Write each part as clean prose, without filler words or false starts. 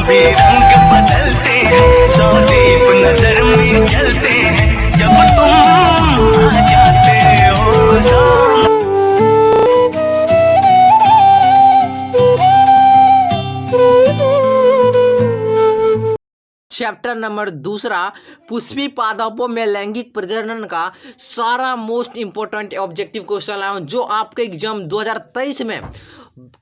भी रंग बदलते हैं, सौ दीप नजर में जलते हैं, जब तुम आ जाते हो सामने। चैप्टर नंबर 2 पुष्पी पादपों में लैंगिक प्रजनन का सारा मोस्ट इंपोर्टेंट ऑब्जेक्टिव क्वेश्चन लाया हूं, जो आपके एग्जाम 2023 में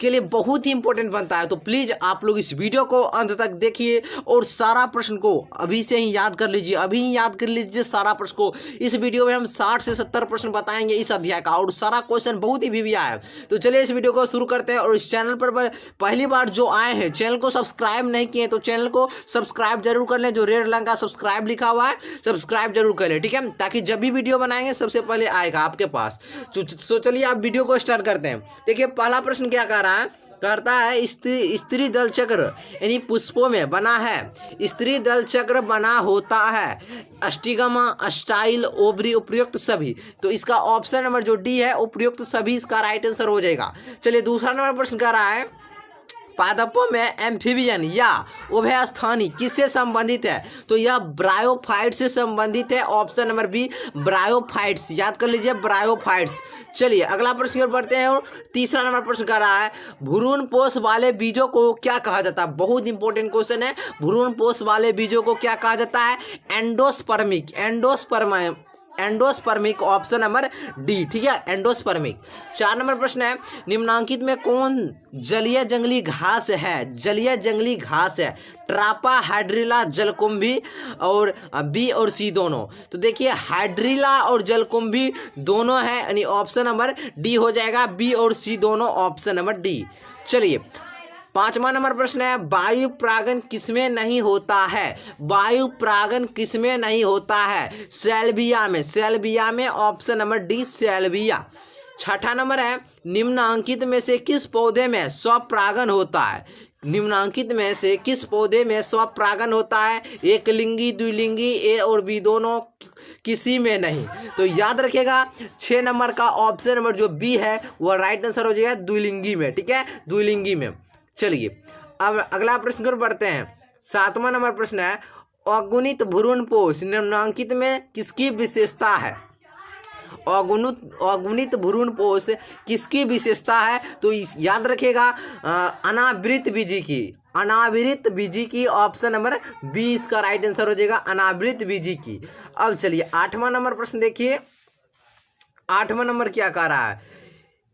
के लिए बहुत ही इंपॉर्टेंट बनता है। तो प्लीज़ आप लोग इस वीडियो को अंत तक देखिए और सारा प्रश्न को अभी से ही याद कर लीजिए, अभी ही याद कर लीजिए सारा प्रश्न को। इस वीडियो में हम 60 से 70 प्रश्न बताएंगे इस अध्याय का, और सारा क्वेश्चन बहुत ही वीवीआई है। तो चलिए इस वीडियो को शुरू करते हैं। और इस चैनल पर पहली बार जो आए हैं, चैनल को सब्सक्राइब नहीं किए तो चैनल को सब्सक्राइब जरूर कर लें, जो रेड रंग का सब्सक्राइब लिखा हुआ है सब्सक्राइब जरूर कर लें, ठीक है, ताकि जब भी वीडियो बनाएंगे सबसे पहले आएगा आपके पास। तो चलिए आप वीडियो को स्टार्ट करते हैं। देखिए पहला प्रश्न क्या कह रहा है, करता है स्त्री दल चक्र यानी पुष्पों में बना है। स्त्री दल चक्र बना होता है अस्टिगमा, स्टाइल, ओवरी, उपयुक्त सभी। तो इसका ऑप्शन नंबर जो डी है उपयुक्त सभी इसका राइट आंसर हो जाएगा। चलिए दूसरा नंबर प्रश्न कर रहा है, पादपों में एम्फीबियन या उभयस्थानी किससे संबंधित है? तो यह ब्रायोफाइट से संबंधित है। ऑप्शन नंबर बी ब्रायोफाइट्स, याद कर लीजिए ब्रायोफाइट्स। चलिए अगला प्रश्न की ओर बढ़ते हैं और तीसरा नंबर प्रश्न कर रहा है, भ्रूण पोष वाले बीजों को क्या कहा जाता है? बहुत इंपॉर्टेंट क्वेश्चन है। भ्रूण पोष वाले बीजों को क्या कहा जाता है? एंडोस्पर्मिक, ऑप्शन नंबर डी, ठीक है, एंडोस्पर्मिक। 4 नंबर प्रश्न है, निम्नांकित में कौन जलीय जंगली घास है? ट्रापा, हाइड्रिला, जलकुंभी और बी और सी दोनों। तो देखिए हाइड्रिला और जलकुंभी दोनों है, यानी ऑप्शन नंबर डी हो जाएगा, बी और सी दोनों, ऑप्शन नंबर डी। चलिए 5वां नंबर प्रश्न है, वायु प्रागन किसमें नहीं होता है? वायु प्रागन किसमें नहीं होता है? सेल्विया में, ऑप्शन नंबर डी सेल्विया। 6ठा नंबर है, निम्नांकित में से किस पौधे में स्वपरागन होता है? निम्नांकित में से किस पौधे में स्वपरागन होता है? एक लिंगी, द्विलिंगी, ए और बी दोनों, किसी में नहीं। तो याद रखिएगा 6 नंबर का ऑप्शन नंबर जो बी है वह राइट आंसर हो जाएगा द्विलिंगी में, ठीक है, द्विलिंगी में। चलिए अब अगला प्रश्न पर बढ़ते हैं। 7वां नंबर प्रश्न है, अगुणित भ्रूणपोष निम्नांकित में किसकी विशेषता है? अगुणित भ्रूणपोष किसकी विशेषता है? तो याद रखिएगा अनावृत बीजी की, ऑप्शन नंबर बी इसका राइट आंसर हो जाएगा, अनावृत बीजी की। अब चलिए 8वां नंबर प्रश्न देखिए। 8वां नंबर क्या कह रहा है,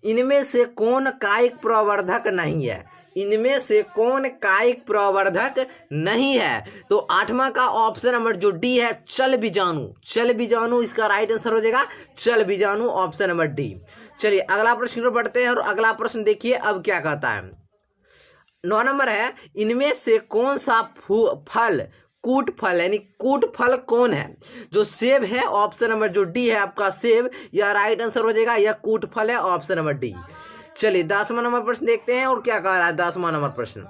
इनमें से कौन कायिक प्रवर्धक नहीं है? इनमें से कौन कायिक प्रवर्धक नहीं है? तो 8वां का ऑप्शन नंबर जो डी है चल बीजाणु इसका राइट आंसर हो जाएगा, चल बीजाणु, ऑप्शन नंबर डी। चलिए अगला प्रश्न पर बढ़ते हैं और अगला प्रश्न देखिए अब क्या कहता है। 9 नंबर है, इनमें से कौन सा फल कूट फल यानी कूट फल कौन है? जो सेब है, ऑप्शन नंबर जो डी है आपका सेब, यह राइट आंसर हो जाएगा, यह कूट फल है, ऑप्शन नंबर डी। चलिए 10वां नंबर प्रश्न देखते हैं और क्या कह रहा है 10वां नंबर प्रश्न,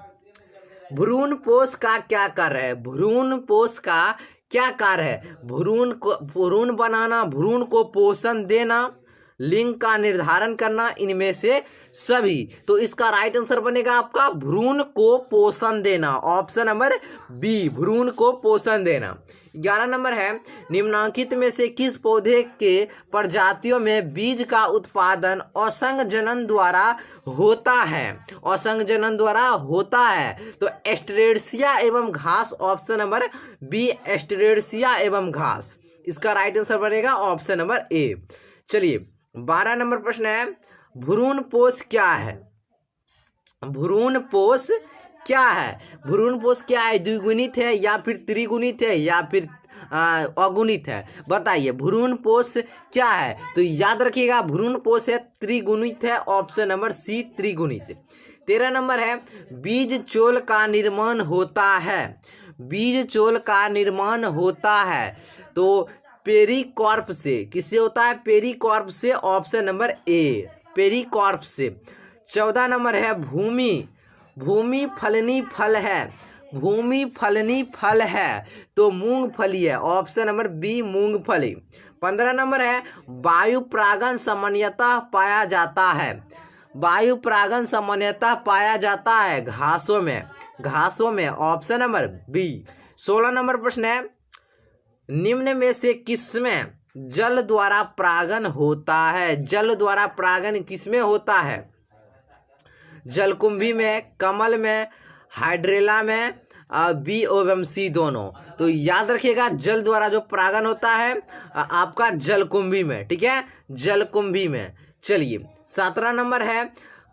भ्रूणपोष का क्या कार्य है? भ्रूणपोष का क्या कार्य है? भ्रूण बनाना, भ्रूण को पोषण देना, लिंग का निर्धारण करना, इनमें से सभी। तो इसका राइट आंसर बनेगा आपका भ्रूण को पोषण देना, ऑप्शन नंबर बी, भ्रूण को पोषण देना। 11 नंबर है, निम्नांकित में से किस पौधे के प्रजातियों में बीज का उत्पादन असंग जनन द्वारा होता है? असंग जनन द्वारा होता है। तो एस्टेरेसिया एवं घास, ऑप्शन नंबर बी, एस्टेरेसिया एवं घास, इसका राइट आंसर बनेगा ऑप्शन नंबर ए। चलिए 12 नंबर प्रश्न है, भ्रूणपोष क्या है? भ्रूणपोष क्या है? भ्रूणपोष क्या है? द्विगुणित है या फिर त्रिगुणित है या फिर अगुणित है? बताइए भ्रूणपोष क्या है? तो याद रखिएगा भ्रूणपोष है त्रिगुणित है, ऑप्शन नंबर सी त्रिगुणित। 13 नंबर है, बीज चोल का निर्माण होता है। बीज चोल का निर्माण होता है तो पेरिकॉर्प से, किससे होता है? पेरिकॉर्प से, ऑप्शन नंबर ए, पेरिकॉर्प से। 14 नंबर है, भूमि फलनी फल है। भूमि फलनी फल है तो मूंगफली है, ऑप्शन नंबर बी, मूंगफली। 15 नंबर है, वायु प्रागन सामान्यतः पाया जाता है। वायु प्रागन सामान्यतः पाया जाता है घासों में। घासों में, ऑप्शन नंबर बी। 16 नंबर प्रश्न है, निम्न में से किसमें जल द्वारा परागन होता है? जल द्वारा परागन किसमें होता है? जलकुंभी में, कमल में, हाइड्रेला में, बी एवं सी दोनों। तो याद रखिएगा जल द्वारा जो परागन होता है आपका जलकुंभी में, ठीक है, जलकुंभी में। चलिए 17 नंबर है,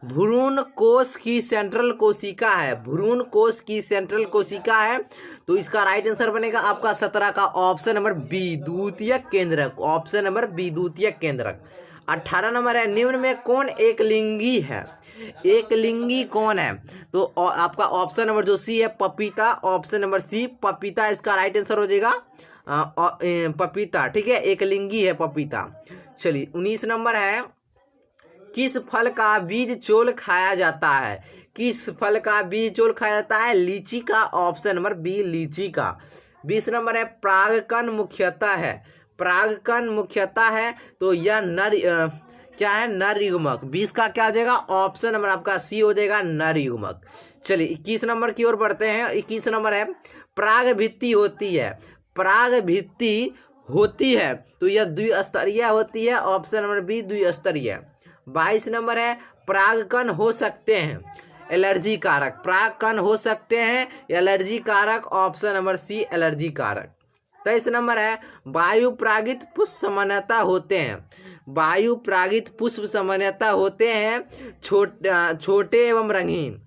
भ्रूण कोश की सेंट्रल कोशिका है, भ्रूण कोश की सेंट्रल कोशिका है। तो इसका राइट आंसर बनेगा आपका 17 का ऑप्शन नंबर बी, द्वितीयक केंद्रक, ऑप्शन नंबर बी, द्वितीयक केंद्रक। 18 नंबर है, निम्न में कौन एक लिंगी है? एक लिंगी कौन है? तो आपका ऑप्शन नंबर जो सी है पपीता, ऑप्शन नंबर सी पपीता इसका राइट आंसर हो जाएगा पपीता, ठीक है, एक लिंगी है पपीता। चलिए 19 नंबर है, किस फल का बीज चोल खाया जाता है? किस फल का बीज चोल खाया जाता है? लीची का, ऑप्शन नंबर बी, लीची का। 20 नंबर है, परागकण मुख्यतः है, परागकण मुख्यतः है तो यह नर क्या है? नर युग्मक। 20 का क्या हो जाएगा? ऑप्शन नंबर आपका सी हो जाएगा, नर युग्मक। चलिए 21 नंबर की ओर बढ़ते हैं। 21 नंबर है, पराग भित्ति होती है, पराग भित्ति होती है तो यह द्विस्तरीय होती है, ऑप्शन नंबर बी, द्विस्तरीय। 22 नंबर है, परागकण हो सकते हैं, एलर्जी कारक, परागकण हो सकते हैं एलर्जी कारक, ऑप्शन नंबर सी, एलर्जी कारक। 23 नंबर है, वायु परागित पुष्प सामान्यतः होते हैं, वायु परागित पुष्प सामान्यतः होते हैं छोटे एवं रंगीन,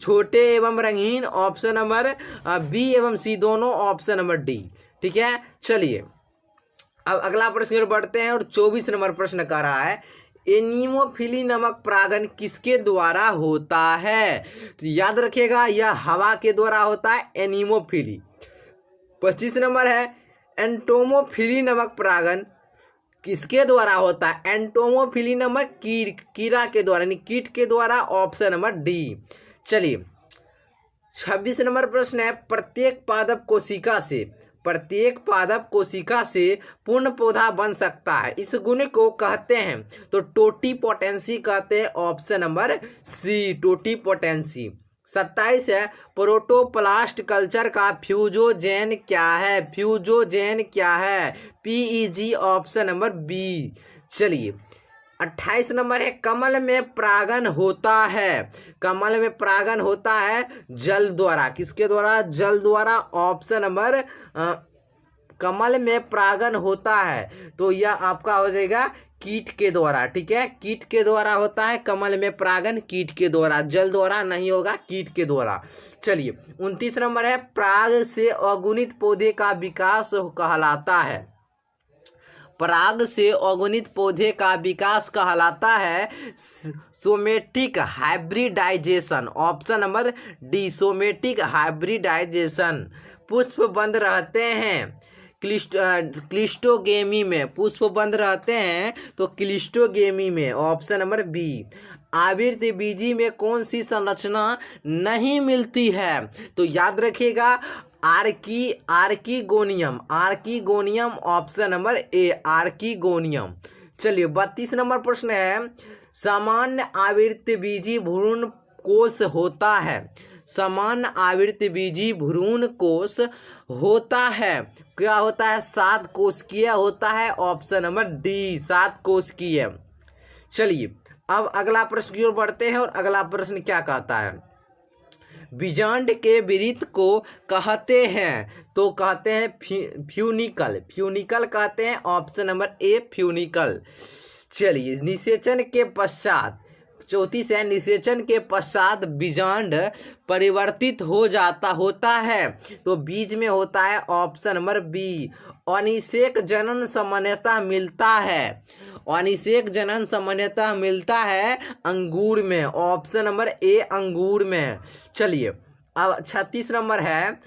छोटे एवं रंगीन, ऑप्शन नंबर बी एवं सी दोनों, ऑप्शन नंबर डी, ठीक है। चलिए अब अगला प्रश्न बढ़ते हैं और 24 नंबर प्रश्न कर रहा है, एनीमोफिली नामक परागन किसके द्वारा होता है? तो याद रखिएगा यह हवा के द्वारा होता है, एनीमोफिली। 25 नंबर है, एंटोमोफिली नामक परागन किसके द्वारा होता है? एंटोमोफिली नामक कीड़ा के द्वारा, यानी कीट के द्वारा, ऑप्शन नंबर डी। चलिए 26 नंबर प्रश्न है, प्रत्येक पादप कोशिका से, प्रत्येक पादप कोशिका से पूर्ण पौधा बन सकता है, इस गुण को कहते हैं? तो टोटीपोटेंसी कहते हैं, ऑप्शन नंबर सी, टोटीपोटेंसी। 27 है, प्रोटोप्लास्ट कल्चर का फ्यूजोजेन क्या है? फ्यूजोजेन क्या है? PEG, option number B. चलिए 28 नंबर है, कमल में परागन होता है, कमल में परागन होता है जल द्वारा, किसके द्वारा? जल द्वारा, ऑप्शन नंबर कमल में परागन होता है तो यह आपका हो जाएगा कीट के द्वारा, ठीक है, कीट के द्वारा होता है कमल में परागन, कीट के द्वारा, जल द्वारा नहीं होगा, कीट के द्वारा। चलिए 29 नंबर है, पराग से अगुणित पौधे का विकास कहलाता है, पराग से अगुणित पौधे का विकास कहलाता है somatic hybridisation, option number D, somatic hybridisation. पुष्प बंद रहते हैं क्लिस्टोगेमी में, पुष्प बंद रहते हैं तो क्लिस्टोगेमी में, ऑप्शन नंबर बी। आवृत्ति बीजी में कौन सी संरचना नहीं मिलती है? तो याद रखिएगा archegonium, archegonium, option number A, archegonium. चलिए 32 नंबर प्रश्न है, सामान्य आवृत्ति बीजी भ्रूण कोश होता है, सामान्य आवृत्ति बीजी भ्रूण कोश होता है, क्या होता है? 7 कोशिकीय होता है, ऑप्शन नंबर डी, 7 कोशिकीय। चलिए अब अगला प्रश्न की ओर बढ़ते हैं और अगला प्रश्न क्या कहता है, बीजांड के वृत्त को कहते हैं? तो कहते हैं फ्यूनिकल, फ्यूनिकल कहते हैं, ऑप्शन नंबर ए, फ्यूनिकल। चलिए निषेचन के पश्चात, 34 है, निषेचन के पश्चात बीजांड परिवर्तित हो जाता होता है तो बीज में होता है, ऑप्शन नंबर बी। अनिषेक जनन सामान्यतः मिलता है, अनिषेक जनन सामान्यतः मिलता है अंगूर में, ऑप्शन नंबर ए, अंगूर में। चलिए अब 36 नंबर है,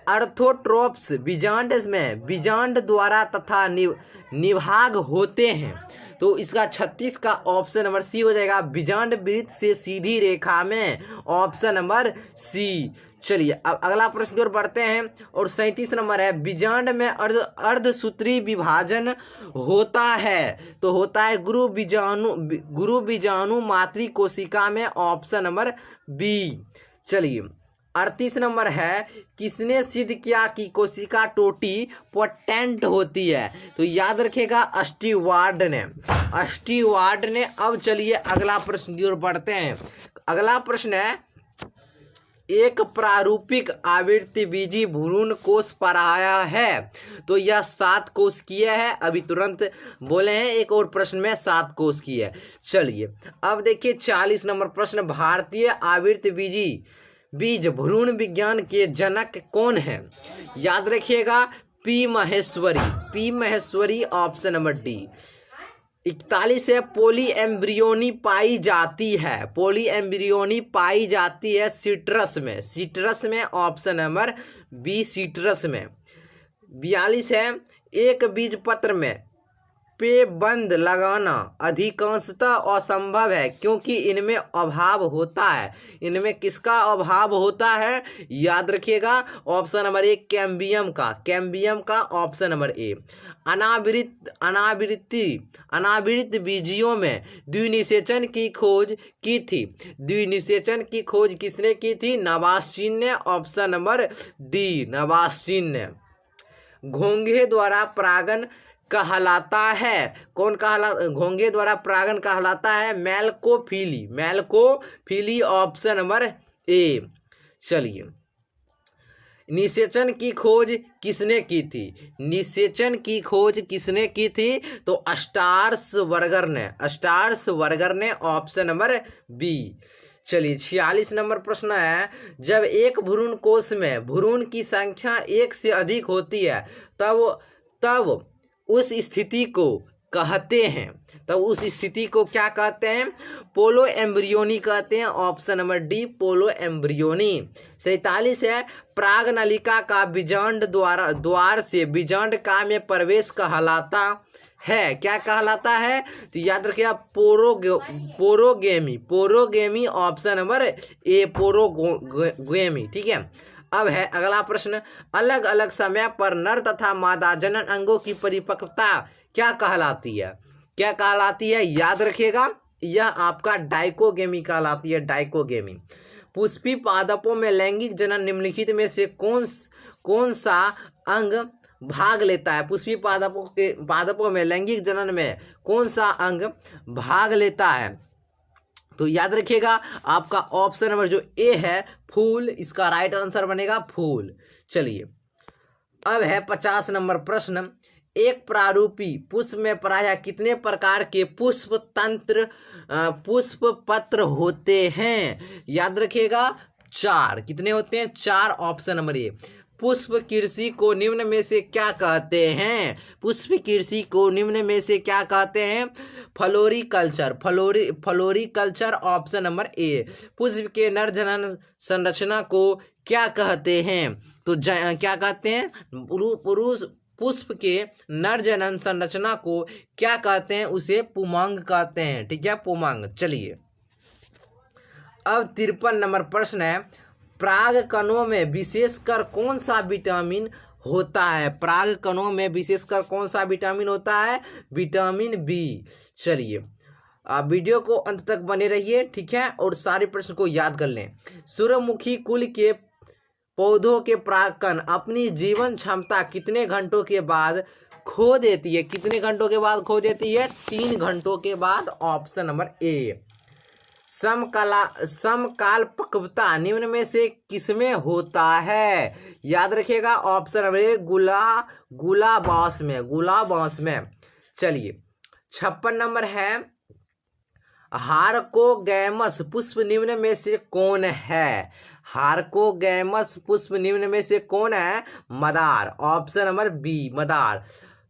अर्थोट्रोप्स बीजांड में बीजांड द्वारा तथा निभाग होते हैं तो इसका 36 का ऑप्शन नंबर सी हो जाएगा, बीजांड वृत्त से सीधी रेखा में, ऑप्शन नंबर सी। चलिए अब अगला प्रश्न की ओर बढ़ते हैं और 37 नंबर है, बीजांड में अर्धसूत्री विभाजन होता है तो होता है गुरु बीजाणु मातृ कोशिका में, ऑप्शन नंबर बी। चलिए 38 नंबर है, किसने सिद्ध किया कि कोशिका टोटी पोटेंट होती है? तो याद रखिएगा स्टीवार्ड ने, स्टीवार्ड ने। अब चलिए अगला प्रश्न की ओर बढ़ते हैं। अगला प्रश्न है, एक प्रारूपिक आवृत्तिबीजी भ्रूण कोष पराया है। तो यह 7 कोष किया है, अभी तुरंत बोले हैं एक और प्रश्न में 7 कोष की है। चलिए अब देखिए 40 नंबर प्रश्न, भारतीय आवृत्तिबीजी बीज भ्रूण विज्ञान के जनक कौन है? याद रखिएगा P Maheshwari, P Maheshwari option number D. 41 है, पोली एम्ब्रियोनी पाई जाती है, पोली एम्ब्रियोनी पाई जाती है सिट्रस में, सिट्रस में ऑप्शन नंबर बी सिट्रस में। 42 है, एक बीज पत्र में पेबंद लगाना अधिकांशतः असंभव है क्योंकि इनमें अभाव होता है। इनमें किसका अभाव होता है? याद रखिएगा ऑप्शन नंबर ए कैम्बियम का, कैम्बियम का ऑप्शन नंबर ए। अनावृत बीजियों में द्विनिषेचन की खोज की थी, द्विनिषेचन की खोज किसने की थी? नवासीन ने, ऑप्शन नंबर डी नवासीन ने। घोंघे द्वारा परागन कहलाता है, कौन घोंघे द्वारा परागन कहलाता है? मेलकोफिली, मेलकोफिली ऑप्शन नंबर ए। चलिए निषेचन की खोज किसने की थी? निषेचन की खोज किसने की थी? तो स्टार्सबर्गर ने, स्टार्सबर्गर ने ऑप्शन नंबर बी। चलिए 46 नंबर प्रश्न है, जब एक भ्रूण कोष में भ्रूण की संख्या 1 से अधिक होती है तब उस स्थिति को कहते हैं, तब उस स्थिति को क्या कहते हैं? पोलो एम्ब्रियोनी कहते हैं, ऑप्शन नंबर डी पोलो एम्ब्रियोनी। 47 है, प्राग नलिका का बीजांड द्वार से बीजांड का में प्रवेश कहलाता है, क्या कहलाता है? तो याद रखिए porogamy, porogamy option number A porogamy. ठीक है, अब है अगला प्रश्न, अलग अलग समय पर नर तथा मादा जनन अंगों की परिपक्वता क्या कहलाती है? क्या कहलाती है? याद रखिएगा यह आपका डाइकोगेमी कहलाती है, डाइकोगेमी। पुष्पी पादपों में लैंगिक जनन निम्नलिखित में से कौन सा अंग भाग लेता है? पुष्पी पादपों में लैंगिक जनन में कौन सा अंग भाग लेता है? तो याद रखिएगा आपका ऑप्शन नंबर जो ए है फूल, इसका राइट आंसर बनेगा फूल। चलिए अब है 50 नंबर प्रश्न, एक प्रारूपी पुष्प में प्रायः कितने प्रकार के पुष्प पुष्प पत्र होते हैं? याद रखिएगा 4, कितने होते हैं? 4, ऑप्शन नंबर ए। पुष्प कृषि को निम्न में से क्या कहते हैं? पुष्प कृषि को निम्न में से क्या कहते हैं? Floriculture, floriculture option number A. पुष्प के नर जनन संरचना को क्या कहते हैं? तो क्या कहते हैं? पुष्प के नर जनन संरचना को क्या कहते हैं? उसे पुमांग कहते हैं। ठीक है, पुमांग। चलिए अब 53 नंबर प्रश्न है, प्राग कणों में विशेषकर कौन सा विटामिन होता है? प्राग कणों में विशेषकर कौन सा विटामिन होता है? Vitamin B. चलिए आप वीडियो को अंत तक बने रहिए, ठीक है, और सारे प्रश्न को याद कर लें। सूर्यमुखी कुल के पौधों के परागकण अपनी जीवन क्षमता कितने घंटों के बाद खो देती है? कितने घंटों के बाद खो देती है? 3 घंटों के बाद, ऑप्शन नंबर ए। समकाल पक्वता निम्न में से किसमें होता है? याद रखिएगा ऑप्शन नंबर ए गुलाबांस में, गुलाबांस में। चलिए 56 नंबर है, हारकोगैमस पुष्प निम्न में से कौन है? हारकोगैमस पुष्प निम्न में से कौन है? मदार, ऑप्शन नंबर बी मदार।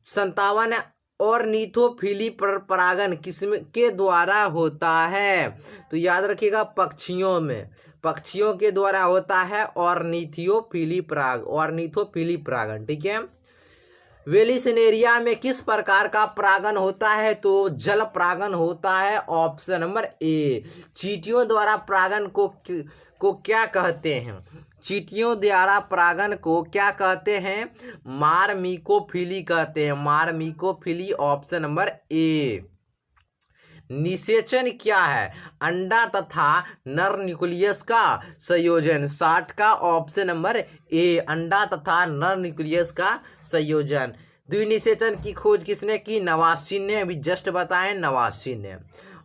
57 ऑर्निथोफिली पर परागन किसके द्वारा होता है? तो याद रखिएगा पक्षियों में, पक्षियों के द्वारा होता है ऑर्निथोफिली परागन। ठीक है, वेलिसनेरिया में किस प्रकार का परागन होता है? तो जल परागन होता है, ऑप्शन नंबर ए। चींटियों द्वारा परागन को क्या कहते हैं? चींटियों द्वारा परागन को क्या कहते हैं? मारमीकोफिली कहते हैं, मारमीकोफिली, ऑप्शन नंबर ए। निषेचन क्या है? अंडा तथा नर न्यूक्लियस का संयोजन। 60 का ऑप्शन नंबर ए, अंडा तथा नर न्यूक्लियस का संयोजन। द्विनिषेचन की खोज किसने की? नवासिन ने, अभी जस्ट बताएं नवासिन ने।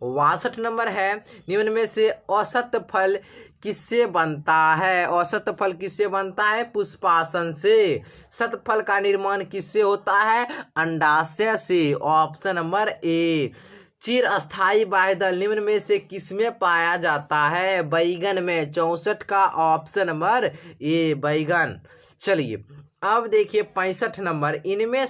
62 नंबर है, निम्न में से औसत फल किससे बनता है? औसत फल किससे बनता है? पुष्पासन से। शतफल का निर्माण किससे होता है? अंडाशय से। Option number A. चिरस्थायी बाह्यदल निम्न में से किसमें पाया जाता है? बैगन में। 64 का ऑप्शन नंबर ए, बैगन। चलिए अब देखिए 65 नंबर, इनमें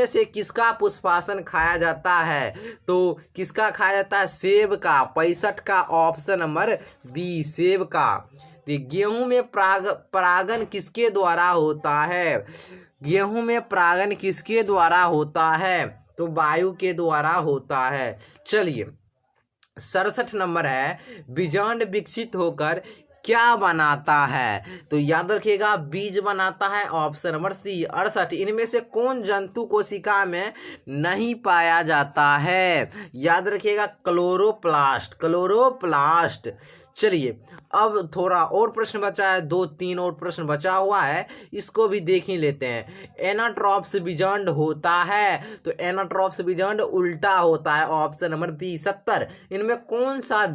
से किसका पुष्पासन खाया जाता है? तो किसका खाया जाता है? सेब का। 65 का ऑप्शन नंबर बी, सेब का। गेहूं में परागन किसके द्वारा होता है? गेहूं में परागन किसके द्वारा होता है? तो वायु के द्वारा होता है। चलिए 67 नंबर है, बीजांड विकसित होकर क्या बनाता है? तो याद रखिएगा बीज बनाता है। Option number C. 68, इनमें से कौन जंतु कोशिका में नहीं पाया जाता है? याद रखिएगा क्लोरोप्लास्ट, क्लोरोप्लास्ट। चलिए अब थोड़ा और प्रश्न बचा है, 2-3 और प्रश्न बचा हुआ है, इसको भी देख ही लेते हैं। एनाट्रॉप्स बीजांड होता है? तो एनाट्रॉप्स बीजांड उल्टा होता है। Option number B. 70, इनमें कौन सा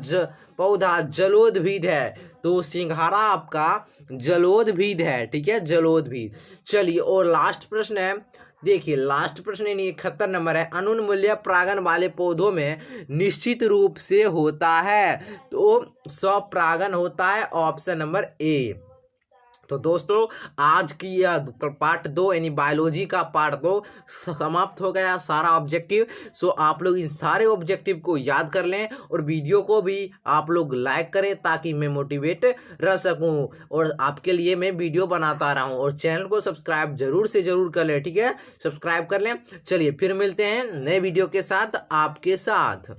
पौधा जलोदभिद है? तो सिंघाड़ा आपका जलोदभिद है, ठीक है, जलोदभिद। चलिए और लास्ट प्रश्न है, देखिए लास्ट प्रश्न यानी 71 नंबर है, अनुन्मूल्य परागन वाले पौधों में निश्चित रूप से होता है? तो स्वपरागन होता है। Option number A. तो दोस्तों आज की यह पार्ट 2 यानी बायोलॉजी का पार्ट 2 समाप्त हो गया, सारा ऑब्जेक्टिव। सो आप लोग इन सारे ऑब्जेक्टिव को याद कर लें और वीडियो को भी आप लोग लाइक करें ताकि मैं मोटिवेट रह सकूं और आपके लिए मैं वीडियो बनाता रहूं। और चैनल को सब्सक्राइब जरूर से जरूर कर लें, ठीक है, सब्सक्राइब कर लें। चलिए फिर मिलते हैं नए वीडियो के साथ आपके साथ।